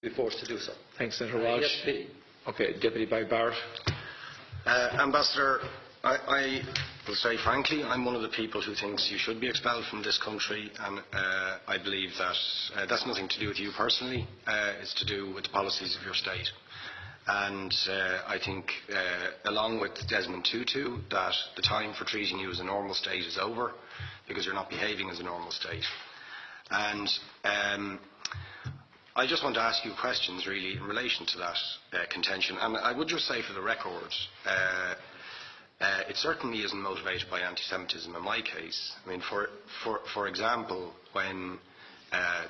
be forced to do so. Thanks, Senator Walsh. Yes, please. Okay, Deputy Barrett. Ambassador, I will say frankly, I'm one of the people who thinks you should be expelled from this country, and I believe that that's nothing to do with you personally. It's to do with the policies of your state. And I think, along with Desmond Tutu, that the time for treating you as a normal state is over, because you're not behaving as a normal state. And I just want to ask you questions, really, in relation to that contention. And I would just say, for the record, it certainly isn't motivated by anti-Semitism in my case. I mean, for example, when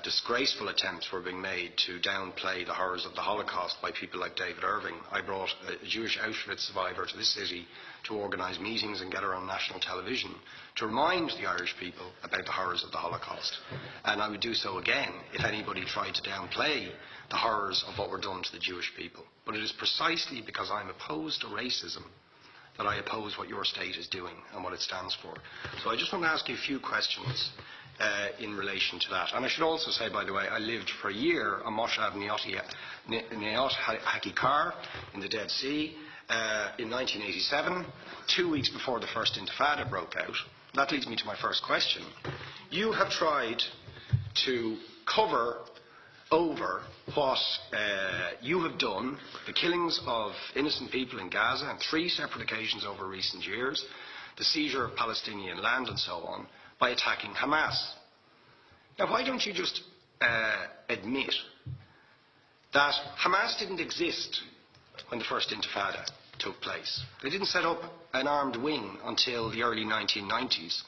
disgraceful attempts were being made to downplay the horrors of the Holocaust by people like David Irving, I brought a Jewish Auschwitz survivor to this city to organise meetings and get her on national television to remind the Irish people about the horrors of the Holocaust. And I would do so again if anybody tried to downplay the horrors of what were done to the Jewish people. But it is precisely because I'm opposed to racism that I oppose what your state is doing and what it stands for. So I just want to ask you a few questions in relation to that. And I should also say, by the way, I lived for a year on Moshav Neot Hakikar in the Dead Sea in 1987, 2 weeks before the first Intifada broke out. That leads me to my first question. You have tried to cover over what you have done, the killings of innocent people in Gaza on 3 separate occasions over recent years, the seizure of Palestinian land and so on, by attacking Hamas. Now, why don't you just admit that Hamas didn't exist when the first Intifada took place? They didn't set up an armed wing until the early 1990s.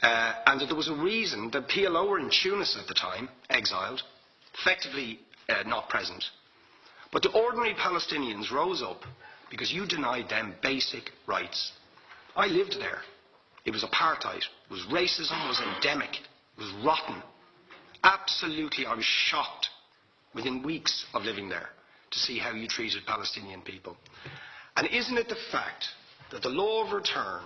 And that there was a reason that PLO were in Tunis at the time, exiled, effectively not present. But the ordinary Palestinians rose up because you denied them basic rights. I lived there. It was apartheid. It was racism. It was endemic. It was rotten. Absolutely, I was shocked within weeks of living there to see how you treated Palestinian people. And isn't it the fact that the law of return,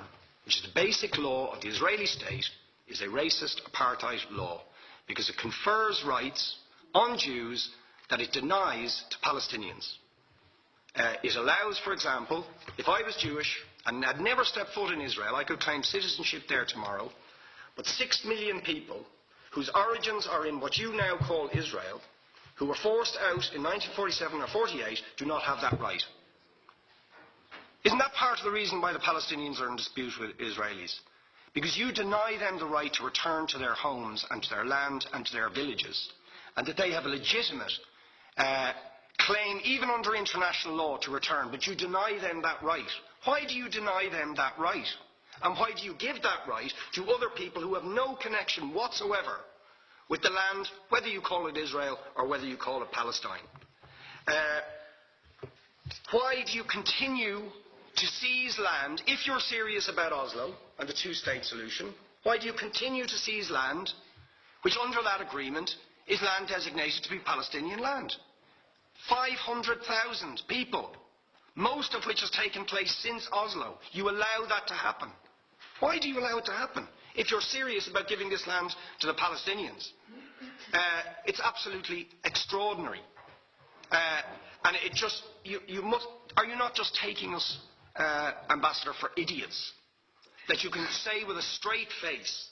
which is the basic law of the Israeli state, is a racist apartheid law because it confers rights on Jews that it denies to Palestinians? It allows, for example, if I was Jewish and had never stepped foot in Israel, I could claim citizenship there tomorrow, but 6 million people whose origins are in what you now call Israel, who were forced out in 1947 or 48, do not have that right. Isn't that part of the reason why the Palestinians are in dispute with Israelis? Because you deny them the right to return to their homes and to their land and to their villages, and that they have a legitimate claim, even under international law, to return, but you deny them that right. Why do you deny them that right? And why do you give that right to other people who have no connection whatsoever with the land, whether you call it Israel or whether you call it Palestine? Why do you continue to seize land, if you're serious about Oslo and the two-state solution? Why do you continue to seize land, which under that agreement is land designated to be Palestinian land? 500,000 people, most of which has taken place since Oslo. You allow that to happen. Why do you allow it to happen if you're serious about giving this land to the Palestinians? It's absolutely extraordinary. And it just, are you not just taking us, Ambassador, for idiots? That you can say with a straight face,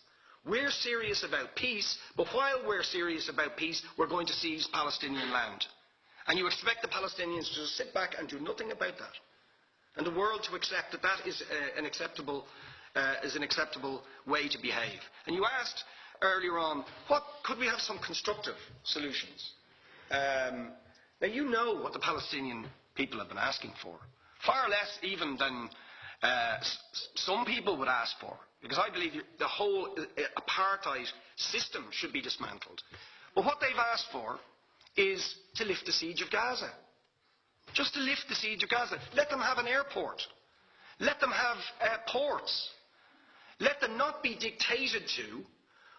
we're serious about peace, but while we're serious about peace, we're going to seize Palestinian land. And you expect the Palestinians to just sit back and do nothing about that. And the world to accept that that is an acceptable way to behave. And you asked earlier on, could we have some constructive solutions? Now, you know what the Palestinian people have been asking for. Far less even than some people would ask for. Because I believe the whole apartheid system should be dismantled. But what they've asked for is to lift the siege of Gaza. Just to lift the siege of Gaza. Let them have an airport. Let them have ports. Let them not be dictated to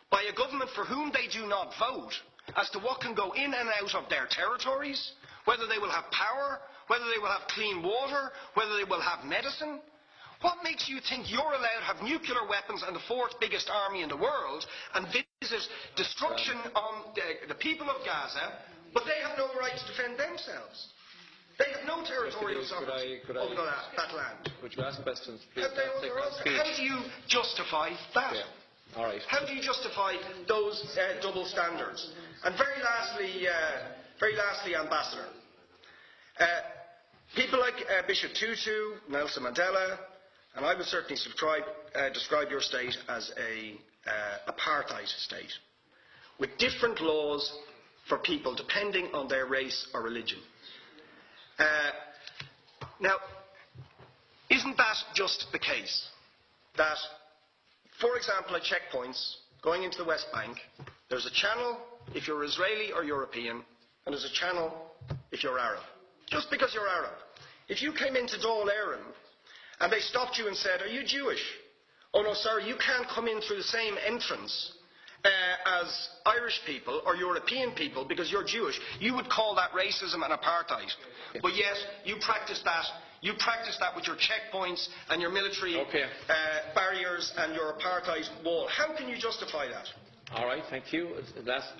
by a government for whom they do not vote as to what can go in and out of their territories, whether they will have power, whether they will have clean water, whether they will have medicine. What makes you think you're allowed to have nuclear weapons and the 4th biggest army in the world and visit destruction on the people of Gaza But they have no right to defend themselves. They have no territorial sovereignty over that land. Would you ask questions, please? How do you justify that? Yeah. All right. How do you justify those double standards? And very lastly, Ambassador, people like Bishop Tutu, Nelson Mandela, and I would certainly describe your state as a apartheid state, with different laws for people depending on their race or religion. Now, isn't that just the case that, for example, at checkpoints going into the West Bank, there's a channel if you're Israeli or European, and there's a channel if you're Arab? Just because you're Arab. If you came into Dáil Éireann and they stopped you and said, "Are you Jewish?" "Oh no, sorry, you can't come in through the same entrance as Irish people or European people because you're Jewish," you would call that racism and apartheid. But yet, you practice that. You practice that with your checkpoints and your military barriers and your apartheid wall. How can you justify that? All right, thank you. Last